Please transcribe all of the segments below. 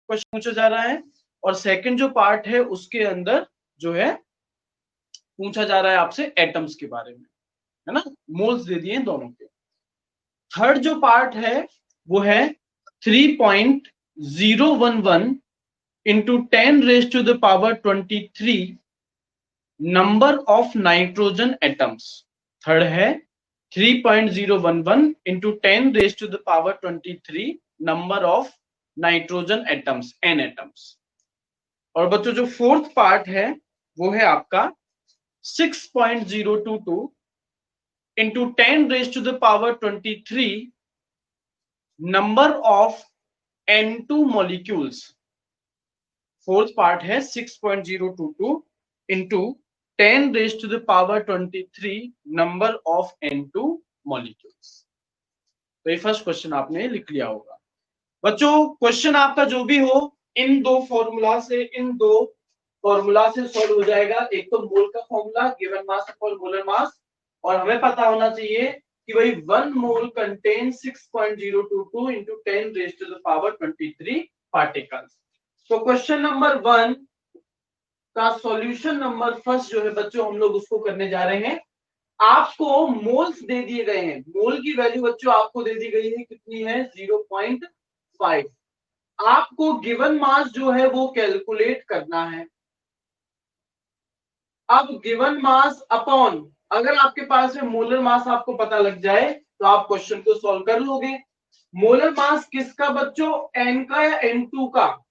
Question पूछा जा रहा है, और सेकंड जो पार्ट है उसके अंदर जो है पूछा जा रहा है आपसे एटम्स के बारे में, है ना, मोल्स दे दिए दोनों के। थर्ड जो पार्ट है वो है 3.011 into 10⁻⁻23 number of nitrogen atoms. Third है 3.011 into 10⁻⁻23 number of nitrogen atoms, N atoms. और बच्चों जो फोर्थ पार्ट है वो है आपका 6.022 into 10⁻23 number of N2 molecules. Fourth part है 6.022 into 10⁻23 number of N2 molecules. तो ये फर्स्ट क्वेश्चन आपने लिख लिया होगा। बच्चों क्वेश्चन आपका जो भी हो इन दो फॉर्मूला से सॉल्व हो जाएगा। एक तो मोल का formula, given mass upon molar mass, और हमें पता होना चाहिए कि भाई 1 मोल कंटेन 6.022 इंटू 10⁻23 पार्टिकल्स। तो क्वेश्चन नंबर 1 का सॉल्यूशन नंबर फर्स्ट जो है बच्चों हम लोग उसको करने जा रहे हैं। आपको मोल्स दे दिए गए हैं, मोल की वैल्यू बच्चों आपको दे दी गई है, कितनी है 0.5। आपको गिवन मास जो है वो कैलकुलेट करना है। अब गिवन मास अपॉन, अगर आपके पास में मोलर मास आपको पता लग जाए तो आप क्वेश्चन को सॉल्व कर लोगे। मोलर मास किसका बच्चों, एन का या N2 का?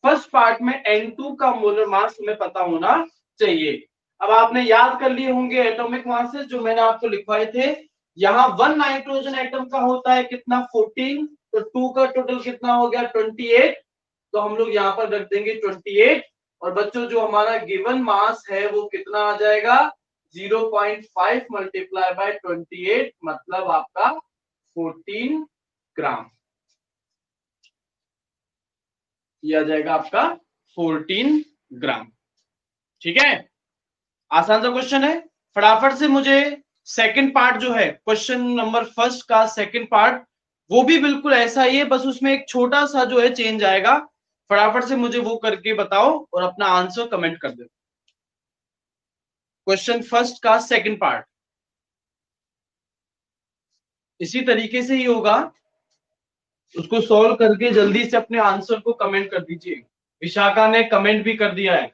फर्स्ट पार्ट में N2 का मोलर मास हमें पता होना चाहिए। अब आपने याद कर लिए होंगे एटॉमिक मासेस जो मैंने आपको लिखवाए थे। यहाँ 1 नाइट्रोजन एटम का होता है कितना 14, तो 2 का टोटल कितना हो गया 28, तो हम लोग यहाँ पर रख देंगे 28। और बच्चों जो हमारा गिवन मास है वो कितना आ जाएगा 0.5 मल्टीप्लाई बाय 28, मतलब आपका 14 ग्राम। यह आ जाएगा आपका 14 ग्राम। ठीक है, आसान सा क्वेश्चन है। फटाफट से मुझे सेकंड पार्ट जो है क्वेश्चन नंबर फर्स्ट का सेकंड पार्ट, वो भी बिल्कुल ऐसा ही है, बस उसमें एक छोटा सा जो है चेंज आएगा। फटाफट से मुझे वो करके बताओ और अपना आंसर कमेंट कर दो। क्वेश्चन फर्स्ट का सेकंड पार्ट इसी तरीके से ही होगा, उसको सॉल्व करके जल्दी से अपने आंसर को कमेंट कर दीजिए। विशाखा ने कमेंट भी कर दिया है।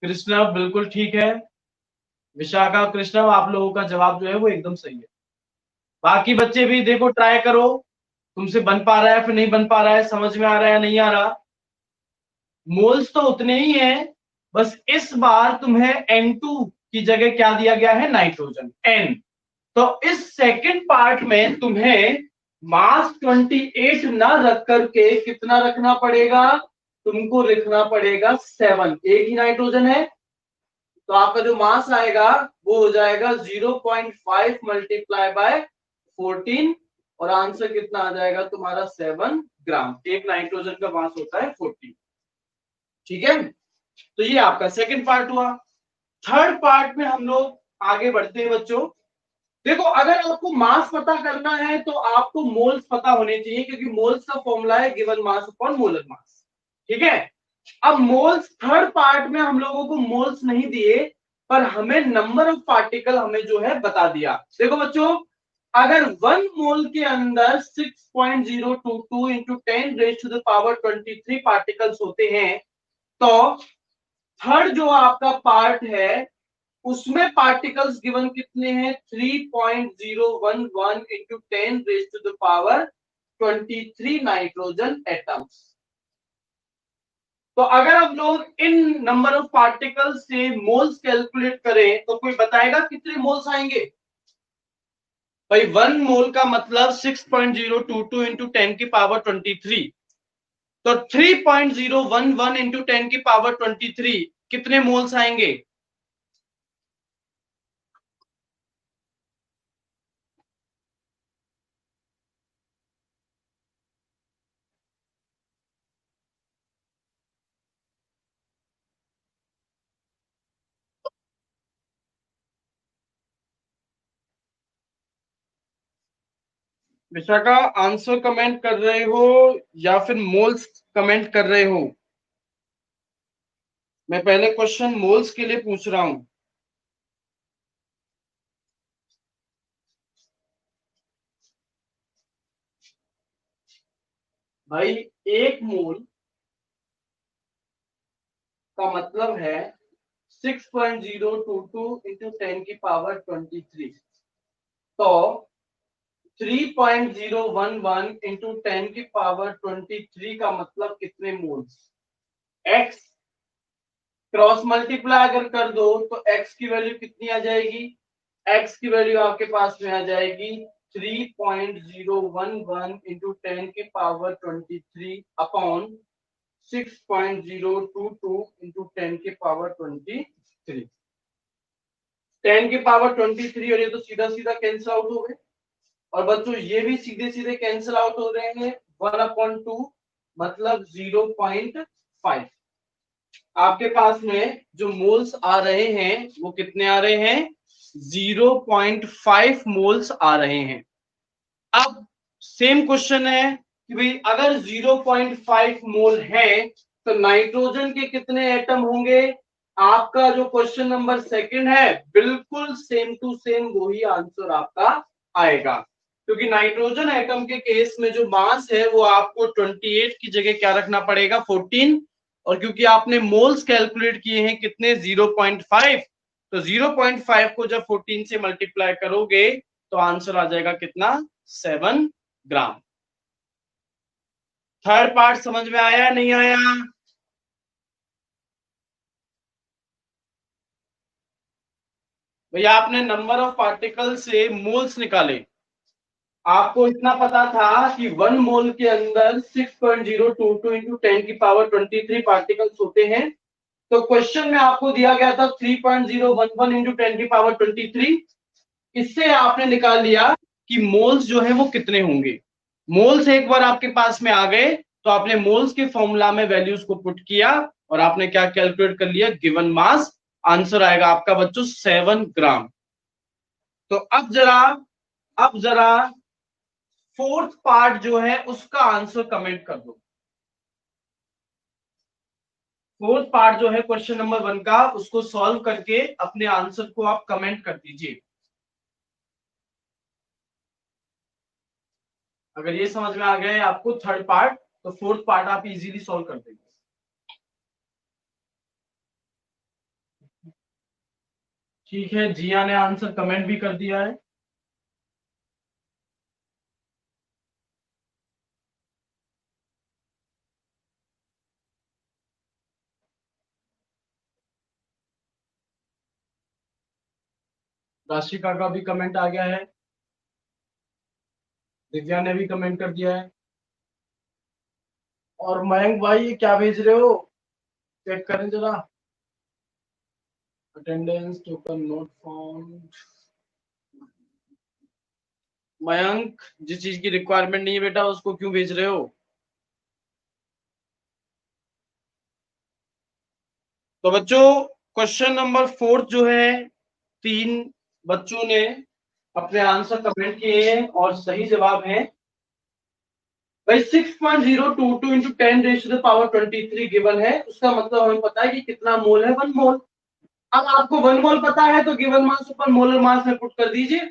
कृष्णा बिल्कुल ठीक है। विशाखा कृष्णा आप लोगों का जवाब जो है वो एकदम सही है। बाकी बच्चे भी देखो ट्राई करो, तुमसे बन पा रहा है फिर नहीं बन पा रहा है, समझ में आ रहा है या नहीं आ रहा। मोल्स तो उतने ही हैं, बस इस बार तुम्हें N2 की जगह क्या दिया गया है, नाइट्रोजन N। तो इस सेकंड पार्ट में तुम्हें मास 28 ना रख करके कितना रखना पड़ेगा, तुमको रखना पड़ेगा 7। एक ही नाइट्रोजन है तो आपका जो मास आएगा वो हो जाएगा 0.5 मल्टीप्लाई बाय 14, और आंसर कितना आ जाएगा तुम्हारा 7 ग्राम। एक नाइट्रोजन का मास होता है 14। ठीक है, तो ये आपका सेकंड पार्ट हुआ। थर्ड पार्ट में हम लोग आगे बढ़ते हैं बच्चों। देखो अगर आपको मास पता करना है तो आपको मोल्स पता होने चाहिए, क्योंकि मोल्स का फॉर्मूला है given mass upon molar mass. ठीक है, अब मोल्स थर्ड पार्ट में हम लोगों को मोल्स नहीं दिए, पर हमें नंबर ऑफ पार्टिकल हमें जो है बता दिया। देखो बच्चों, अगर 1 मोल के अंदर 6.022 इंटू 10⁻23 पार्टिकल्स होते हैं, तो थर्ड जो आपका पार्ट है उसमें पार्टिकल्स गिवन कितने हैं 3.011 इंटू 10⁻23 नाइट्रोजन एटम्स। तो अगर हम लोग इन नंबर ऑफ पार्टिकल्स से मोल्स कैलकुलेट करें तो कोई बताएगा कितने मोल्स आएंगे? भाई 1 मोल का मतलब 6.022 इंटू 10⁻23, तो 3.011 इंटू 10⁻23 कितने मोल्स आएंगे? विशाखा आंसर कमेंट कर रहे हो या फिर मोल्स कमेंट कर रहे हो? मैं पहले क्वेश्चन मोल्स के लिए पूछ रहा हूं। भाई एक मोल का मतलब है 6.022 इंटू 10 की पावर 23। तो 3.011 इंटू 10 की पावर 23 का मतलब कितने मोल्स? एक्स क्रॉस मल्टीप्लाई अगर कर दो तो एक्स की वैल्यू कितनी आ जाएगी? एक्स की वैल्यू आपके पास में आ जाएगी 3.011 इंटू 10 की पावर 23 अपॉन 6.022 इंटू 10 की पावर 23। 10 की पावर 23 और ये तो सीधा सीधा कैंसिल आउट हो गए। और बच्चों ये भी सीधे सीधे कैंसिल आउट हो रहे हैं। 1/2 मतलब 0.5। आपके पास में जो मोल्स आ रहे हैं वो कितने आ रहे हैं? 0.5 मोल्स आ रहे हैं। अब सेम क्वेश्चन है कि भाई अगर 0.5 मोल है तो नाइट्रोजन के कितने एटम होंगे? आपका जो क्वेश्चन नंबर सेकंड है बिल्कुल सेम टू सेम वही आंसर आपका आएगा, क्योंकि नाइट्रोजन एटम के केस में जो मास है वो आपको 28 की जगह क्या रखना पड़ेगा? 14। और क्योंकि आपने मोल्स कैलकुलेट किए हैं कितने? 0.5, तो 0.5 को जब 14 से मल्टीप्लाई करोगे तो आंसर आ जाएगा कितना? 7 ग्राम। थर्ड पार्ट समझ में आया नहीं आया? भैया आपने नंबर ऑफ पार्टिकल से मोल्स निकाले। आपको इतना पता था कि 1 मोल के अंदर 6.022 इंटू 10 की पावर 23 पार्टिकल्स होते हैं। तो क्वेश्चन में आपको दिया गया था 3.011 इंटू 10 की पावर 23। इससे आपने निकाल लिया कि मोल्स जो है वो कितने होंगे। मोल्स एक बार आपके पास में आ गए तो आपने मोल्स के फॉर्मूला में वैल्यूज को पुट किया और आपने क्या कैलकुलेट कर लिया? Given mass. आंसर आएगा आपका बच्चों 7 ग्राम। तो अब जरा फोर्थ पार्ट जो है उसका आंसर कमेंट कर दो। फोर्थ पार्ट जो है क्वेश्चन नंबर 1 का, उसको सॉल्व करके अपने आंसर को आप कमेंट कर दीजिए। अगर ये समझ में आ गया है आपको थर्ड पार्ट, तो फोर्थ पार्ट आप इजीली सॉल्व कर देंगे। ठीक है, जिया ने आंसर कमेंट भी कर दिया है। राशिका का भी कमेंट आ गया है। दिव्या ने भी कमेंट कर दिया है। और मयंक भाई ये क्या भेज रहे हो? चेक करें जरा। Attendance token not found. Mayank, जिस चीज की रिक्वायरमेंट नहीं है बेटा उसको क्यों भेज रहे हो? तो बच्चों क्वेश्चन नंबर 4 जो है, 3 बच्चों ने अपने आंसर कमेंट किए हैं और सही जवाब है भाई 6.022 into 10 raise to the power 23 given है। उसका मतलब हमें पता है कि कितना मोल है? 1 मोल। अब आपको 1 मोल पता है तो गिवन मास ऊपर मोलर मास में पुट कर दीजिए।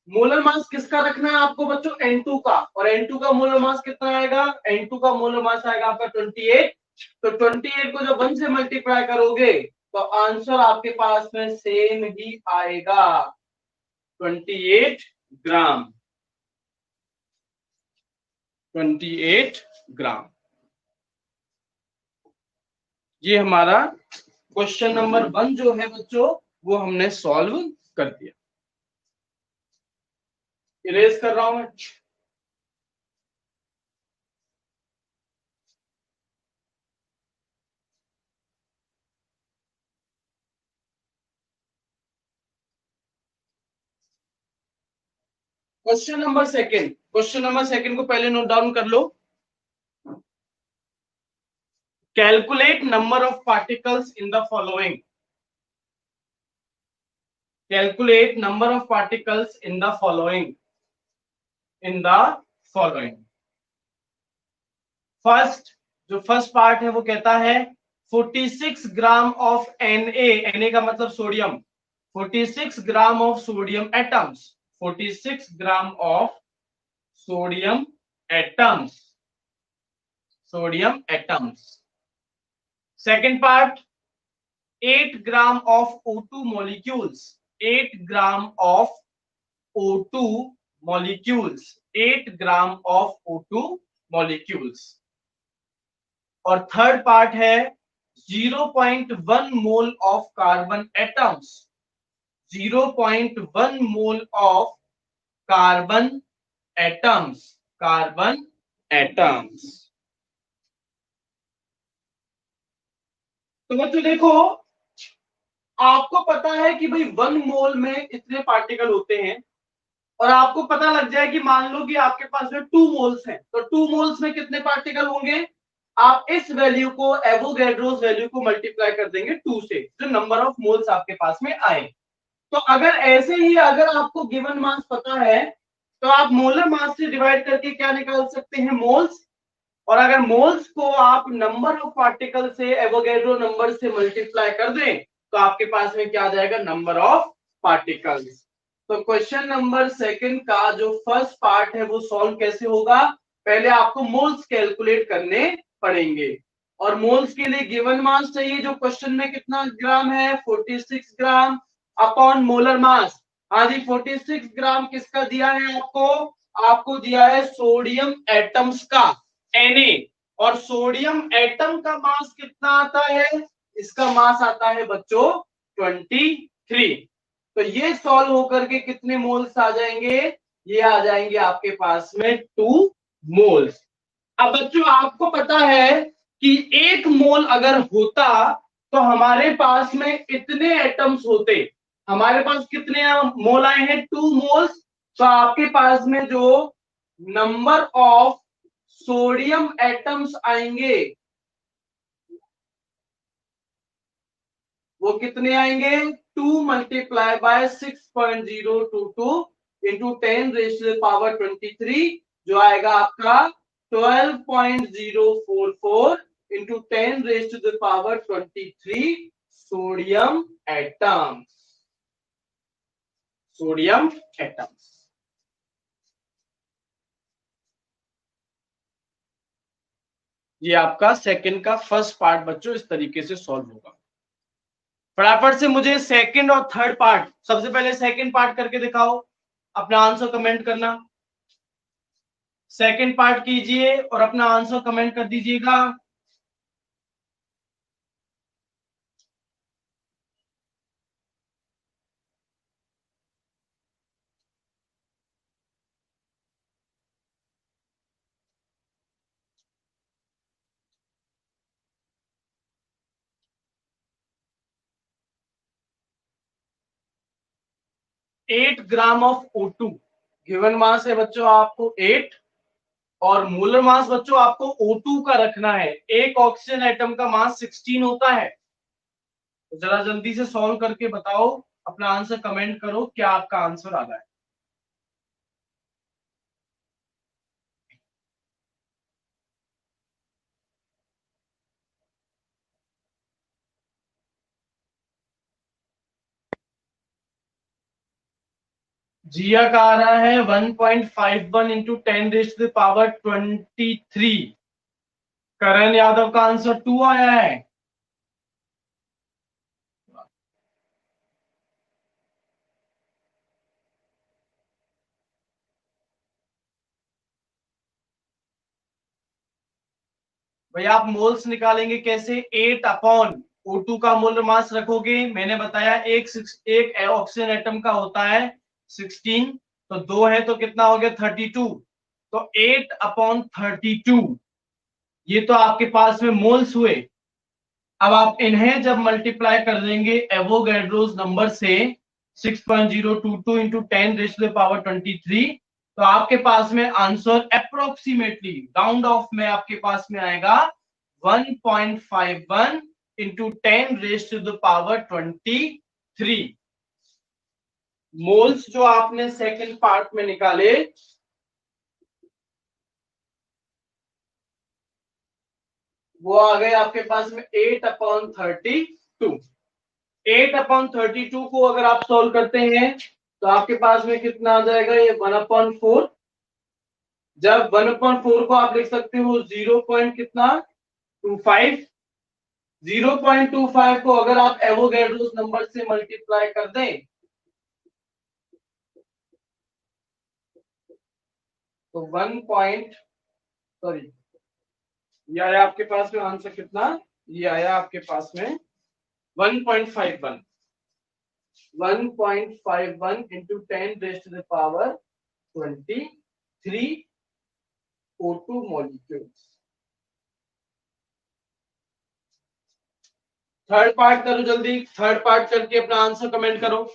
मोलर मास किसका रखना है आपको बच्चों? N2 का। और N2 का मोलर मास कितना आएगा? N2 का मोलर मास आएगा आपका 28। तो 28 को जब 1 से मल्टीप्लाई करोगे तो आंसर आपके पास में सेम ही आएगा, 28 ग्राम। 28 ग्राम। ये हमारा क्वेश्चन नंबर 1 जो है बच्चों वो हमने सॉल्व कर दिया। इरेज कर रहा हूं मैं। क्वेश्चन नंबर सेकंड को पहले नोट डाउन कर लो। Calculate number of particles in the following. Calculate number of particles in the following. In the following. First part है वो कहता है 46 ग्राम ऑफ Na का मतलब sodium, 46 gram of sodium atoms, 46 gram of sodium atoms, sodium atoms. Second part 8 gram of O2 molecules, 8 gram of O2 molecules, 8 gram of O2 molecules. और third part है 0.1 mole of carbon atoms, 0.1 mole of carbon atoms, carbon atoms. तो बच्चों देखो, आपको पता है कि भाई 1 मोल में इतने पार्टिकल होते हैं, और आपको पता लग जाए कि मान लो कि आपके पास में 2 मोल्स हैं, तो 2 मोल्स में कितने पार्टिकल होंगे, आप इस वैल्यू को एवोगैड्रोस वैल्यू को मल्टीप्लाई कर देंगे 2 से, जो नंबर ऑफ मोल्स आपके पास में आए। तो अगर ऐसे ही अगर आपको गिवन मास पता है, तो आप मोलर मास से डिवाइड करके क्या निकाल सकते हैं, मोल्स। और अगर मोल्स को आप नंबर ऑफ पार्टिकल से एवोगैड्रो नंबर से मल्टीप्लाई कर दें, तो आपके पास में क्या आ जाएगा, नंबर ऑफ पार्टिकल्स। तो क्वेश्चन नंबर सेकंड का जो फर्स्ट पार्ट है वो सॉल्व कैसे होगा, पहले आपको मोल्स कैलकुलेट करने पड़ेंगे, और मोल्स के लिए गिवन मास चाहिए जो क्वेश्चन में कितना ग्राम है, 46 ग्राम अपॉन मोलर मास। हाँ जी, 46 ग्राम किसका दिया है आपको, आपको दिया है सोडियम एटम्स का, Na। और सोडियम एटम का मास कितना आता है, इसका मास आता है बच्चों 23। तो ये सॉल्व होकर के कितने मोल्स आ जाएंगे, ये आ जाएंगे आपके पास में 2 मोल्स। अब बच्चों आपको पता है कि 1 मोल अगर होता तो हमारे पास में इतने एटम्स होते, हमारे पास कितने मोल आए हैं, 2 मोल्स। तो आपके पास में जो नंबर ऑफ सोडियम एटम्स आएंगे वो कितने आएंगे, 2 मल्टीप्लाई बाय 6.022 इंटू 10⁻⁻23, जो आएगा आपका 12.044 into 10⁻⁻23 sodium atoms, sodium atoms. ये आपका सेकंड का फर्स्ट पार्ट बच्चों इस तरीके से सॉल्व होगा। फटाफट से मुझे सेकंड और थर्ड पार्ट, सबसे पहले सेकंड पार्ट करके दिखाओ, अपना आंसर कमेंट करना। सेकंड पार्ट कीजिए और अपना आंसर कमेंट कर दीजिएगा। Eight gram of O2 given mass है बच्चों आपको 8, और मोलर मास बच्चों आपको O2 का रखना है। एक ऑक्सीजन एटम का मास 16 होता है। तो जरा जल्दी से सॉल्व करके बताओ, अपना आंसर कमेंट करो, क्या आपका आंसर आ रहा है। जिया का आ रहा है 1.51 इंटू 10⁻23। करण यादव का आंसर 2 आया है। भाई आप मोल्स निकालेंगे कैसे, 8 अपॉन O2 का मोलर मास रखोगे, मैंने बताया एक ऑक्सीजन एटम का होता है 16, तो 2 है तो कितना हो गया 32, तो 8 अपॉन 32, ये तो आपके पास में मोल्स हुए। अब आप इन्हें जब मल्टीप्लाई कर देंगे एवोगैड्रोस नंबर से 6.022 इंटू 10⁻23, तो आपके पास में आंसर अप्रोक्सीमेटली राउंड ऑफ में आपके पास में आएगा 1.51 इंटू 10⁻23 मोल्स जो आपने सेकंड पार्ट में निकाले वो आ गए आपके पास में 8/32। 8/32 को अगर आप सॉल्व करते हैं तो आपके पास में कितना आ जाएगा, ये 1/4। जब 1/4 को आप लिख सकते हो 0 पॉइंट कितना 25। 0.25 को अगर आप एवोगैड्रोस नंबर से मल्टीप्लाई कर दें तो 1 पॉइंट, सॉरी, ये आया आपके पास में आंसर कितना, ये आया आपके पास में 1.51। 1.51 into 10 raised to the power 23 O2 molecules। Third part करो जल्दी, थर्ड पार्ट करके अपना आंसर कमेंट करो।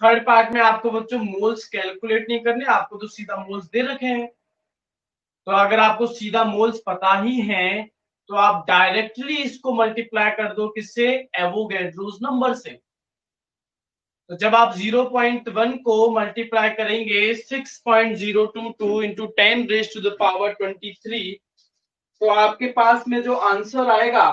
थर्ड पार्ट में आपको बच्चों मोल्स कैलकुलेट नहीं करने, आपको तो सीधा मोल्स दे रखे हैं। तो अगर आपको सीधा मोल्स पता ही है तो आप डायरेक्टली इसको मल्टीप्लाई कर दो किससे, एवोगैड्रोस नंबर से। तो जब आप 0.1 को मल्टीप्लाई करेंगे 6.022 into 10 raise to the power 23, तो आपके पास में जो आंसर आएगा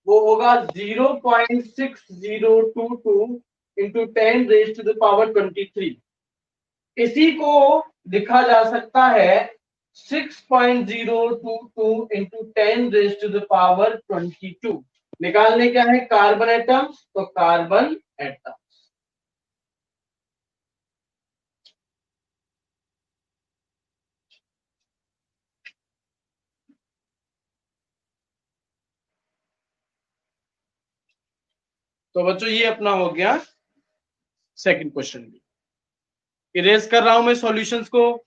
वो होगा 0.6022 into 10 raise to the power 23। इसी को लिखा जा सकता है 6.022 into 10 raise to the power 22। निकालने क्या है, कार्बन एटम्स, तो कार्बन एटम। तो बच्चों ये अपना हो गया सेकंड क्वेश्चन भी। इरेज कर रहा हूं मैं सॉल्यूशंस को।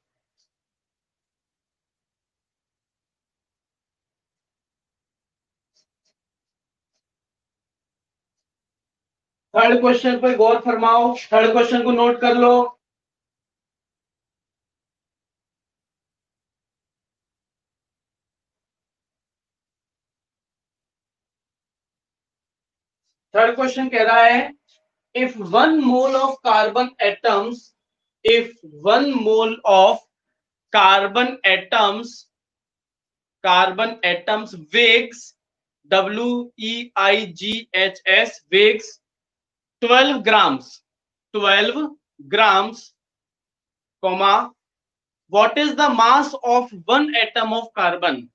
थर्ड क्वेश्चन पर गौर फरमाओ, थर्ड क्वेश्चन को नोट कर लो। थर्ड क्वेश्चन कह रहा है if 1 mole of carbon atoms, if 1 mole of carbon atoms, carbon atoms weighs WEIGHS weighs 12 grams, 12 grams, comma, what is the mass of one atom of carbon,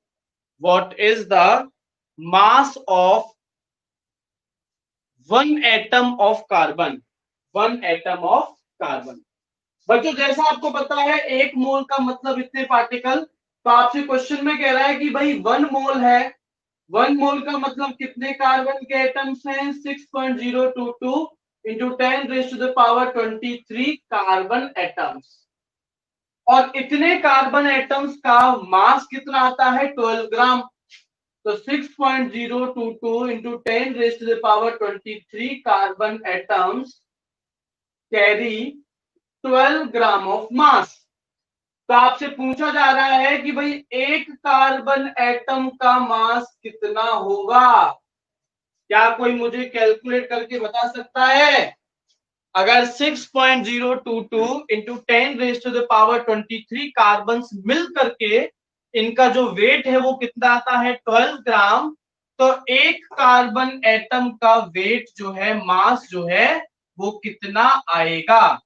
what is the mass of one atom of carbon, one atom of carbon। बच्चों जैसा आपको पता है 1 मोल का मतलब इतने particle, तो आपसे क्वेश्चन में कह रहा है कि भाई 1 मोल है, 1 मोल का मतलब कितने कार्बन के एटम्स हैं, 6.022 into 10 raise to the power 23 carbon atoms. और इतने कार्बन एटम्स का मास कितना आता है, 12 ग्राम। तो 6.022 into 10 raise to the power 23 carbon atoms carry 12 gram of mass. तो आपसे पूछा जा रहा है कि भाई एक कार्बन एटम का मास कितना होगा। क्या कोई मुझे कैलकुलेट करके बता सकता है। अगर 6.022 into 10 raise to the power 23 carbon मिल करके इनका जो वेट है वो कितना आता है, 12 ग्राम। तो एक कार्बन एटम का वेट जो है, मास जो है, वो कितना आएगा।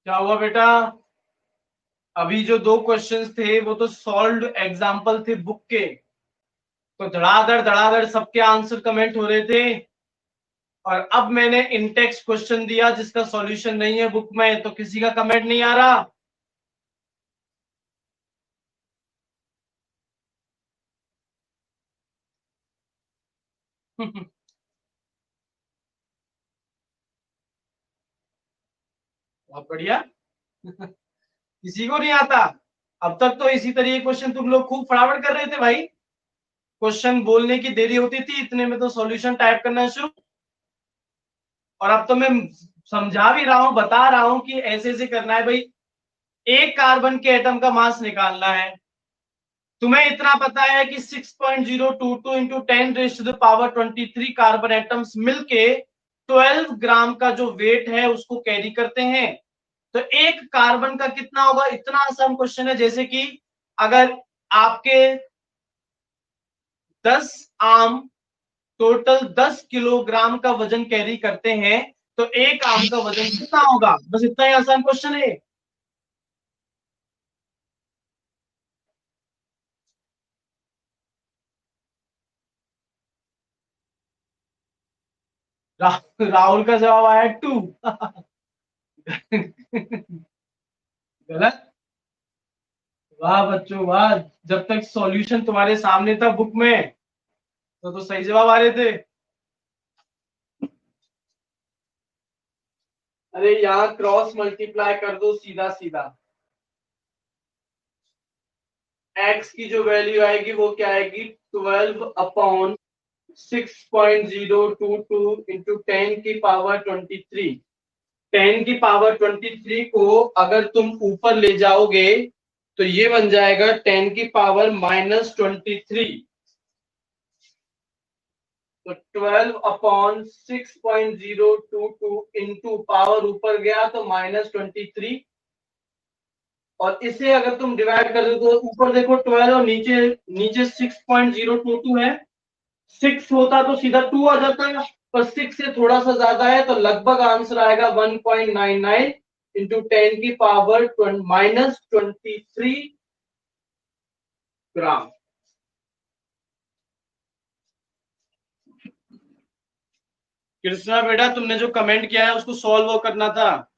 क्या हुआ बेटा? अभी जो दो क्वेश्चंस थे वो तो सॉल्व्ड एग्जाम्पल थे बुक के, तो धड़ाधड़ सबके आंसर कमेंट हो रहे थे। और अब मैंने इनटेक्स्ट क्वेश्चन दिया जिसका सॉल्यूशन नहीं है बुक में, तो किसी का कमेंट नहीं आ रहा। बहुत बढ़िया। किसी को नहीं आता? अब तक तो इसी तरीके क्वेश्चन तुम लोग खूब फटाफट कर रहे थे भाई। क्वेश्चन बोलने की देरी होती थी, इतने में तो सॉल्यूशन टाइप करना शुरू। और अब तो मैं समझा भी रहा हूं, बता रहा हूं कि ऐसे ऐसे करना है भाई। एक कार्बन के एटम का मास निकालना है। तुम्हें इतना पता है कि 6.022 इंटू 10⁻23 कार्बन एटम्स मिलके 12 ग्राम का जो वेट है उसको कैरी करते हैं। तो एक कार्बन का कितना होगा? इतना आसान क्वेश्चन है, जैसे कि अगर आपके 10 आम टोटल 10 किलोग्राम का वजन कैरी करते हैं, तो एक आम का वजन कितना होगा? बस इतना ही आसान क्वेश्चन है। राहुल का जवाब आया 2। गलत। वाह बच्चों वाह, जब तक सॉल्यूशन तुम्हारे सामने था बुक में तो सही जवाब आ रहे थे। अरे यहाँ क्रॉस मल्टीप्लाई कर दो सीधा सीधा। एक्स की जो वैल्यू आएगी वो क्या आएगी? 12/6.022 इंटू 10⁻23। 10⁻23 को अगर तुम ऊपर ले जाओगे तो ये बन जाएगा 10⁻−23। तो 12/6.022 इंटू पावर ऊपर गया तो -23। और इसे अगर तुम डिवाइड कर दो तो ऊपर देखो 12 और नीचे नीचे 6.022 है। 6 होता तो सीधा 2 आ जाता है, पर 6 से थोड़ा सा ज्यादा है, तो लगभग आंसर आएगा 1.99 इंटू 10⁻−23 ग्राम। कृष्णा बेटा, तुमने जो कमेंट किया है उसको सॉल्व करना था।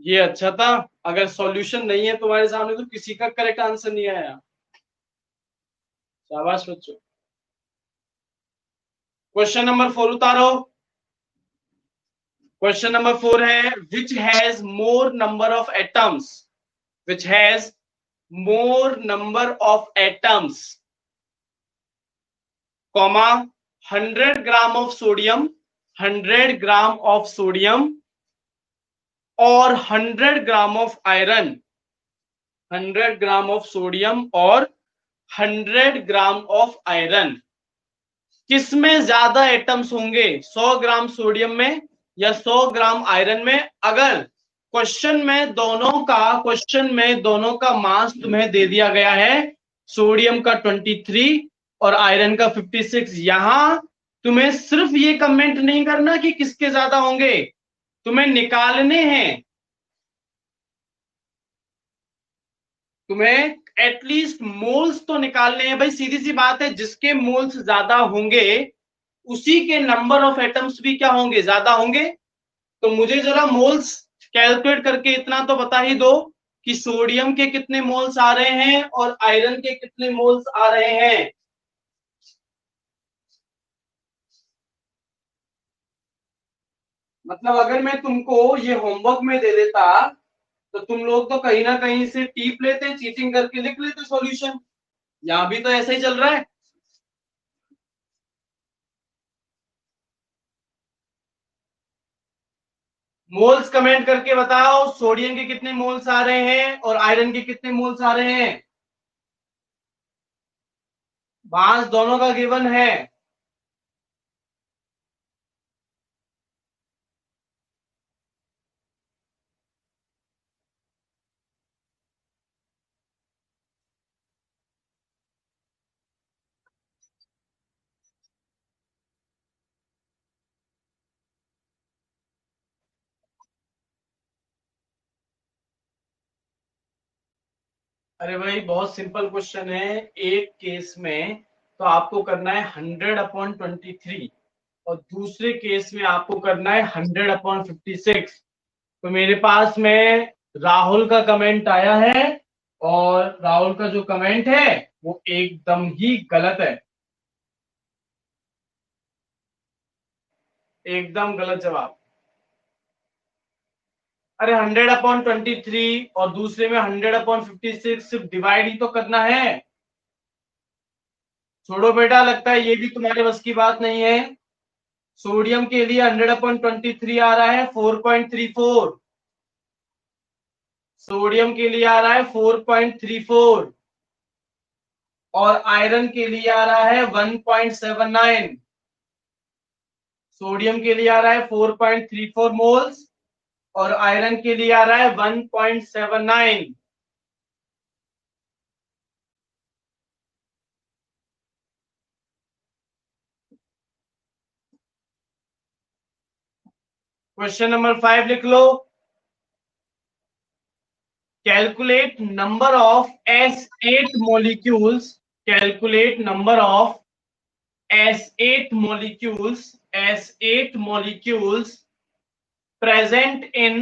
ये अच्छा था। अगर सॉल्यूशन नहीं है तुम्हारे सामने तो किसी का करेक्ट आंसर नहीं आया। शाबाश बच्चों। क्वेश्चन नंबर 4 उतारो। क्वेश्चन नंबर 4 है which has more number of atoms, which has more number of atoms, comma 100 gram of sodium, 100 gram of sodium और 100 gram of iron, 100 gram of sodium और 100 gram of iron. किसमें ज्यादा atoms होंगे, 100 gram sodium में या 100 ग्राम iron में? अगर question में दोनों का मास तुम्हें दे दिया गया है, सोडियम का 23 और आयरन का 56। यहां तुम्हें सिर्फ ये कमेंट नहीं करना कि किसके ज्यादा होंगे, तुम्हें निकालने हैं। तुम्हें एटलीस्ट मोल्स तो निकालने हैं भाई, सीधी सी बात है। जिसके मोल्स ज्यादा होंगे उसी के नंबर ऑफ एटम्स भी क्या होंगे? ज्यादा होंगे। तो मुझे जरा मोल्स कैलकुलेट करके इतना तो बता ही दो कि सोडियम के कितने मोल्स आ रहे हैं और आयरन के कितने मोल्स आ रहे हैं। मतलब अगर मैं तुमको ये होमवर्क में दे देता तो तुम लोग तो कहीं ना कहीं से टीप लेते, चीटिंग करके लिख लेते सॉल्यूशन। यहां भी तो ऐसा ही चल रहा है। मोल्स कमेंट करके बताओ, सोडियम के कितने मोल्स आ रहे हैं और आयरन के कितने मोल्स आ रहे हैं। मास दोनों का गिवन है। अरे भाई बहुत सिंपल क्वेश्चन है। एक केस में तो आपको करना है 100/23 और दूसरे केस में आपको करना है 100/56। तो मेरे पास में राहुल का कमेंट आया है और राहुल का जो कमेंट है वो एकदम ही गलत है, एकदम गलत जवाब। अरे 100/23 और दूसरे में 100/56 सिर्फ डिवाइड ही तो करना है। छोड़ो बेटा, लगता है ये भी तुम्हारे बस की बात नहीं है। सोडियम के लिए 100/23 आ रहा है 4.34। सोडियम के लिए आ रहा है 4.34 और आयरन के लिए आ रहा है 1.79। सोडियम के लिए आ रहा है 4.34 मोल्स और आयरन के लिए आ रहा है 1.79। क्वेश्चन नंबर 5 लिख लो। Calculate number of S8 molecules. Calculate number of S8 molecules. S8 molecules present in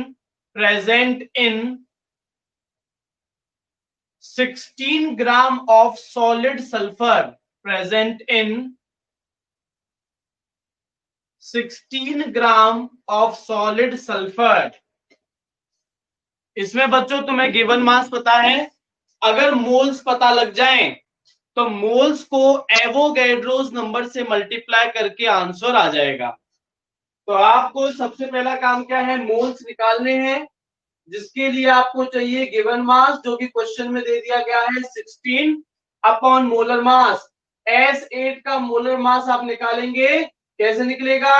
16 gram of solid sulfur. Present in 16 gram of solid sulfur. इसमें बच्चों तुम्हें गिवन मास पता है। अगर मोल्स पता लग जाएं तो मोल्स को एवोगैड्रोस नंबर से मल्टीप्लाई करके आंसर आ जाएगा। तो आपको सबसे पहला काम क्या है, मोल्स निकालने हैं, जिसके लिए आपको चाहिए गिवन मास जो कि क्वेश्चन में दे दिया गया है 16/मोलर मास। S8 का मोलर मास आप निकालेंगे, कैसे निकलेगा,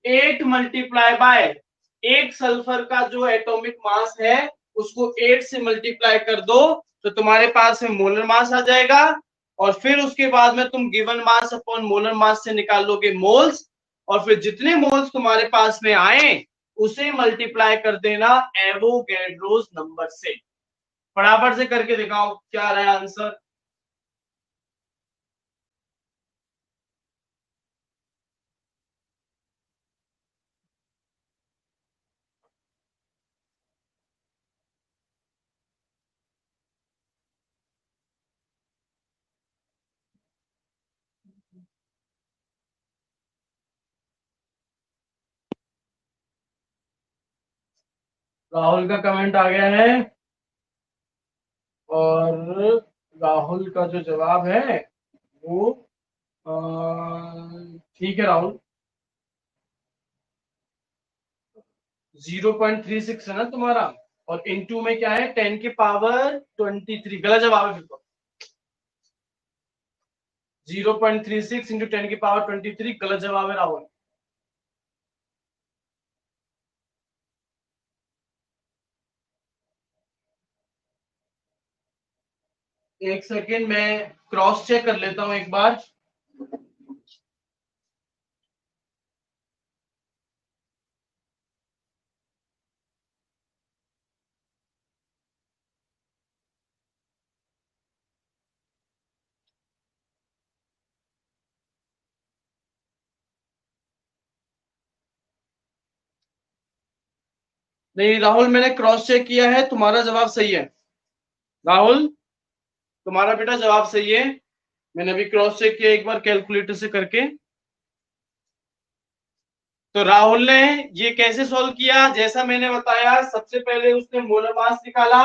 8 मल्टीप्लाई बाय एक सल्फर का जो एटॉमिक मास है उसको 8 से मल्टीप्लाई कर दो तो तुम्हारे पास में मोलर मास आ जाएगा। और फिर उसके बाद में तुम given mass upon molar mass से निकाल लोगे मोल्स और फिर जितने मोल्स तुम्हारे पास में आए उसे मल्टीप्लाई कर देना एवोगैड्रोस नंबर से। फटाफट से करके दिखाओ क्या आ रहा है आंसर। राहुल का कमेंट आ गया है और राहुल का जो जवाब है वो ठीक है राहुल, 0.36 है ना तुम्हारा। और इनटू में क्या है 10⁻23, गलत जवाब है फिर तो। 0.36 इंटू 10⁻23 गलत जवाब है राहुल। एक सेकेंड मैं क्रॉस चेक कर लेता हूं एक बार। नहीं राहुल, मैंने क्रॉस चेक किया है, तुम्हारा जवाब सही है। राहुल, तुम्हारा बेटा जवाब सही है। मैंने अभी क्रॉस चेक किया एक बार कैलकुलेटर से करके। तो राहुल ने ये कैसे सॉल्व किया, जैसा मैंने बताया, सबसे पहले उसने मोलर मास निकाला।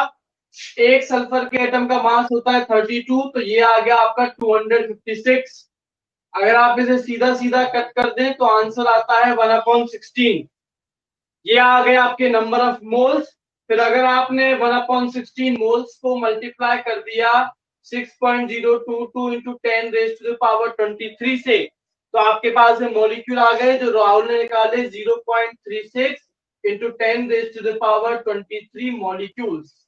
एक सल्फर के एटम का मास होता है 32, तो ये आ गया आपका 256। अगर आप इसे सीधा सीधा कट कर दें तो आंसर आता है 1/16। ये आ गए आपके नंबर ऑफ मोल्स। फिर अगर आपने 1/16 मोल्स को मल्टीप्लाई कर दिया 6.022 इंटू 10⁻³ से, तो आपके पास में मॉलिक्यूल आ गए जो राहुल ने निकाले 0.36 इंटू 10⁻23 मॉलिक्यूल्स।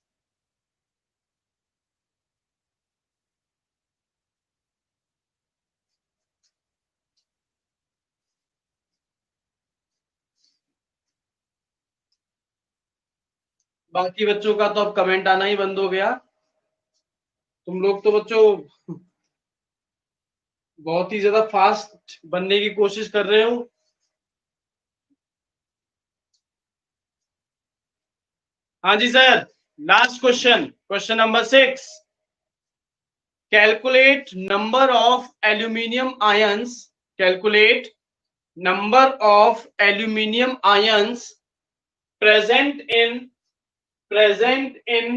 बाकी बच्चों का तो अब कमेंट आना ही बंद हो गया। तुम लोग तो बच्चों बहुत ही ज्यादा फास्ट बनने की कोशिश कर रहे हो। हाँ जी sir, last question, question number 6। Calculate number of aluminium ions, calculate number of aluminium ions present in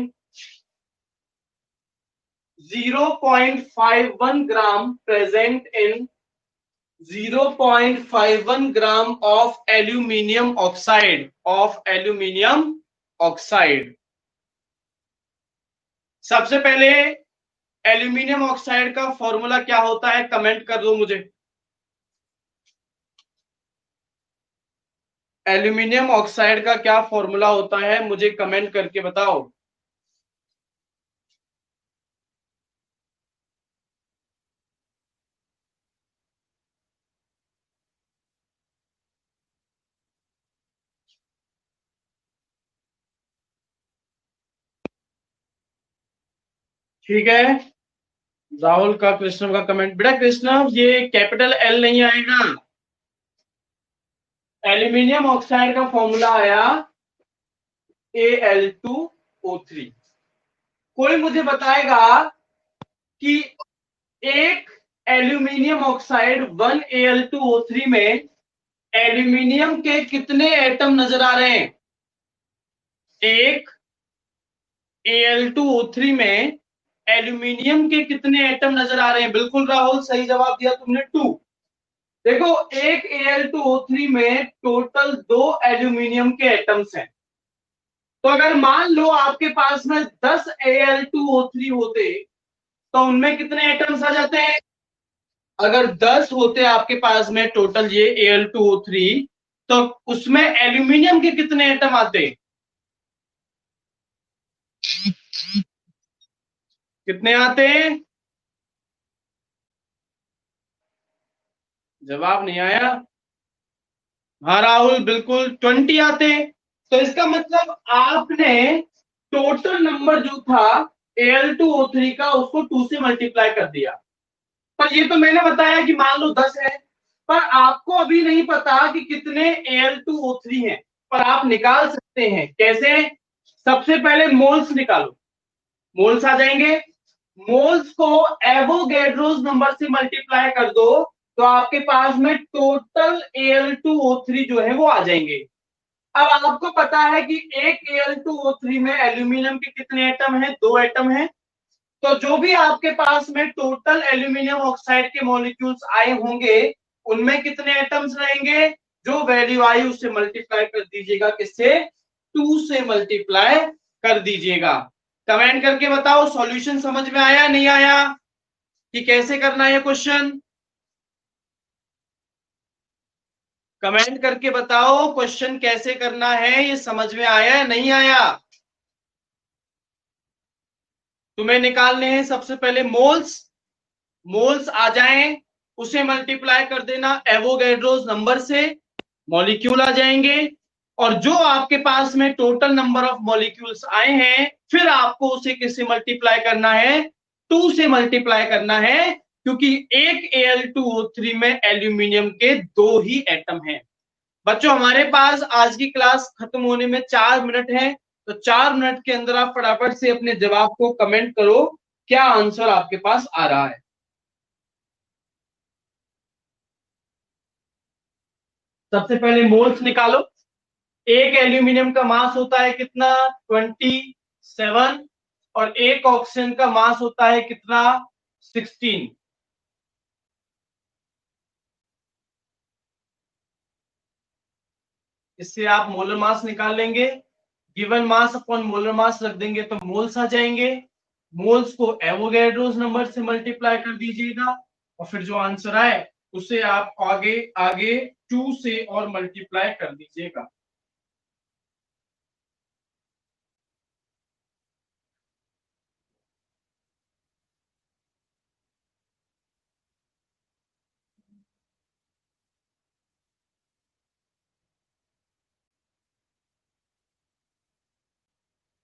0.51 gram, present in 0.51 gram of aluminium oxide। सबसे पहले एल्यूमिनियम ऑक्साइड का फॉर्मूला क्या होता है, कमेंट कर दो मुझे। एल्यूमिनियम ऑक्साइड का क्या फॉर्मूला होता है, मुझे कमेंट करके बताओ। ठीक है, राहुल का, कृष्ण का कमेंट। बेटा कृष्ण, ये कैपिटल एल नहीं आएगा। एल्यूमिनियम ऑक्साइड का फॉर्मूला आया Al2O3। कोई मुझे बताएगा कि एक एल्यूमिनियम ऑक्साइड 1Al2O3 में एल्यूमिनियम के कितने एटम नजर आ रहे हैं? एक Al2O3 में एल्यूमिनियम के कितने एटम नजर आ रहे हैं? बिल्कुल राहुल, सही जवाब दिया तुमने, 2। देखो, एक Al2O3 में टोटल 2 एल्यूमिनियम के एटम्स हैं। तो अगर मान लो आपके पास में 10 Al2O3 होते तो उनमें कितने एटम्स आ जाते हैं? अगर 10 होते आपके पास में टोटल ये Al2O3, तो उसमें एल्यूमिनियम के कितने एटम आते? कितने आते हैं? जवाब नहीं आया। हाँ राहुल, बिल्कुल 20 आते। तो इसका मतलब आपने टोटल नंबर जो था Al2O3 का, उसको 2 से मल्टीप्लाई कर दिया। पर ये तो मैंने बताया कि मान लो 10 है, पर आपको अभी नहीं पता कि कितने Al2O3 हैं। पर आप निकाल सकते हैं। कैसे? सबसे पहले मोल्स निकालो, मोल्स आ जाएंगे। मोल्स को एवोगैड्रोस नंबर से मल्टीप्लाई कर दो, तो आपके पास में टोटल Al2O3 जो है वो आ जाएंगे। अब आपको पता है कि एक Al2O3 में एल्यूमिनियम के कितने एटम हैं? 2 एटम हैं। तो जो भी आपके पास में टोटल एल्यूमिनियम ऑक्साइड के मॉलिक्यूल्स आए होंगे, उनमें कितने एटम्स रहेंगे? जो वैल्यू आई उससे मल्टीप्लाई कर दीजिएगा। किससे? 2 से मल्टीप्लाई कर दीजिएगा। कमेंट करके बताओ, सॉल्यूशन समझ में आया नहीं आया, कि कैसे करना है क्वेश्चन? कमेंट करके बताओ, क्वेश्चन कैसे करना है, ये समझ में आया नहीं आया? तुम्हें निकालने हैं सबसे पहले मोल्स। मोल्स आ जाएं, उसे मल्टीप्लाई कर देना एवोगैड्रोस नंबर से, मॉलिक्यूल आ जाएंगे। और जो आपके पास में टोटल नंबर ऑफ मॉलिक्यूल्स आए हैं, फिर आपको उसे किससे मल्टीप्लाई करना है? 2 से मल्टीप्लाई करना है, क्योंकि एक Al2O3 में एल्यूमिनियम के 2 ही एटम हैं। बच्चों, हमारे पास आज की क्लास खत्म होने में 4 मिनट है, तो 4 मिनट के अंदर आप फटाफट से अपने जवाब को कमेंट करो, क्या आंसर आपके पास आ रहा है। सबसे पहले मोल्स निकालो। एक एल्यूमिनियम का मास होता है कितना? 27। और एक ऑक्सीजन का मास होता है कितना? 16। इससे आप मोलर मास निकाल लेंगे। Given mass upon molar mass रख देंगे तो मोल्स आ जाएंगे। मोल्स को एवोगैड्रोस नंबर से मल्टीप्लाई कर दीजिएगा और फिर जो आंसर आए उसे आप आगे आगे 2 से और मल्टीप्लाई कर दीजिएगा।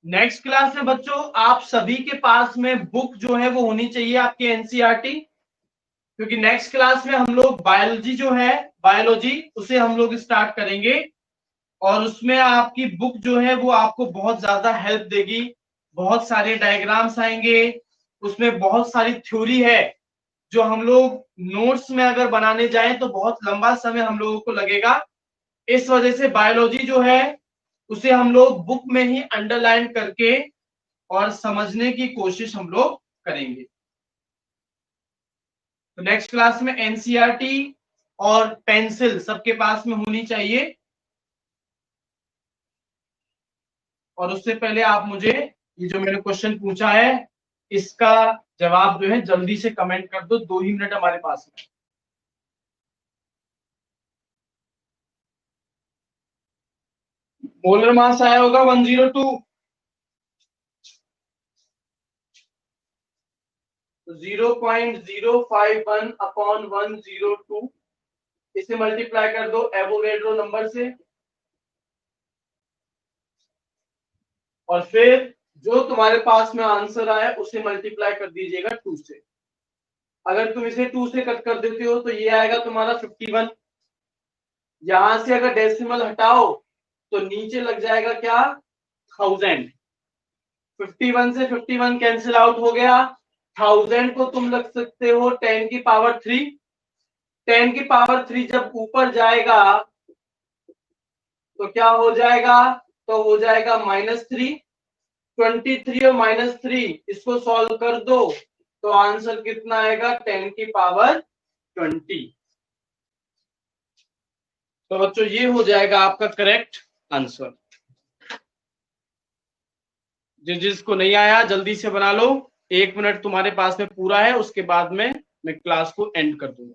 नेक्स्ट क्लास में बच्चों आप सभी के पास में बुक जो है वो होनी चाहिए आपके एनसीईआरटी, क्योंकि नेक्स्ट क्लास में हम लोग बायोलॉजी जो है बायोलॉजी उसे हम लोग स्टार्ट करेंगे और उसमें आपकी बुक जो है वो आपको बहुत ज्यादा हेल्प देगी। बहुत सारे डायग्राम्स आएंगे, उसमें बहुत सारी थ्योरी है जो हम लोग नोट्स में अगर बनाने जाएं तो बहुत लंबा समय हम लोगों को लगेगा। इस वजह से बायोलॉजी जो है उसे हम लोग बुक में ही अंडरलाइन करके और समझने की कोशिश हम लोग करेंगे। तो नेक्स्ट क्लास में एनसीईआरटी और पेंसिल सबके पास में होनी चाहिए। और उससे पहले आप मुझे ये जो मैंने क्वेश्चन पूछा है इसका जवाब जो है जल्दी से कमेंट कर दो, 2 ही मिनट हमारे पास में। मोलर मास आया होगा 102, 0.051 अपॉन 102, इसे मल्टीप्लाई कर दो एवोगैड्रो नंबर से और फिर जो तुम्हारे पास में आंसर आया उसे मल्टीप्लाई कर दीजिएगा 2 से। अगर तुम इसे 2 से कट कर देते हो तो ये आएगा तुम्हारा 51। यहां से अगर डेसिमल हटाओ तो नीचे लग जाएगा क्या 1000। 51 से 51 कैंसिल आउट हो गया। 1000 को तुम लग सकते हो 10 की पावर 3। 10 की पावर 3 जब ऊपर जाएगा तो क्या हो जाएगा, तो हो जाएगा -3। 23 और -3 इसको सॉल्व कर दो तो आंसर कितना आएगा 10 की पावर 20। तो बच्चों ये हो जाएगा आपका करेक्ट आंसर। जिसको नहीं आया जल्दी से बना लो, 1 मिनट तुम्हारे पास में पूरा है, उसके बाद में मैं क्लास को एंड कर दूंगा।